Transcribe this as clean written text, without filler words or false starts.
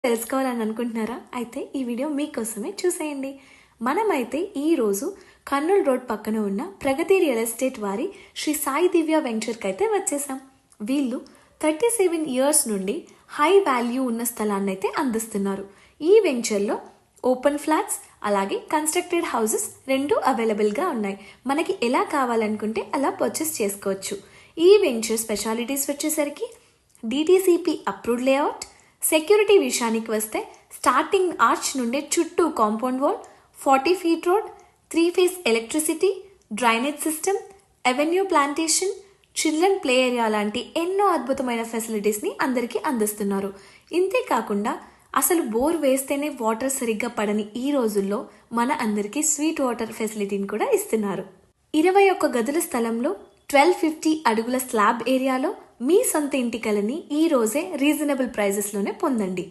తెలుసుకోవాలని అనుకుంటున్నారా? అయితే ఈ వీడియో మీకోసమే చూసేయండి. మనమైతే ఈరోజు కర్నూలు రోడ్ పక్కన ఉన్న ప్రగతి రియల్ ఎస్టేట్ వారి శ్రీ సాయి దివ్య వెంచర్కి అయితే వచ్చేసాం. వీళ్ళు 37 ఇయర్స్ నుండి హై వాల్యూ ఉన్న స్థలాన్ని అయితే అందిస్తున్నారు. ఈ వెంచర్లో ఓపెన్ ఫ్లాట్స్ అలాగే కన్స్ట్రక్టెడ్ హౌసెస్ రెండు అవైలబుల్గా ఉన్నాయి. మనకి ఎలా కావాలనుకుంటే అలా పర్చేస్ చేసుకోవచ్చు. ఈ వెంచర్ స్పెషాలిటీస్ వచ్చేసరికి డిటిసిపి అప్రూవ్డ్ లేఅవుట్, సెక్యూరిటీ విషయానికి వస్తే స్టార్టింగ్ ఆర్చ్ నుండి చుట్టూ compound wall, 40 feet road, 3 phase electricity, drainage system, avenue plantation, children play area లాంటి ఎన్నో అద్భుతమైన ఫెసిలిటీస్ని అందరికీ అందిస్తున్నారు. ఇంతే కాకుండా అసలు బోర్ వేస్తేనే వాటర్ సరిగ్గా పడని ఈ రోజుల్లో మన అందరికీ స్వీట్ వాటర్ ఫెసిలిటీని కూడా ఇస్తున్నారు. 21 గదుల స్థలంలో 1250 అడుగుల స్లాబ్ ఏరియాలో మీ సొంత ఇంటి కలని ఈ రోజే రీజనబుల్ ప్రైజెస్లోనే పొందండి.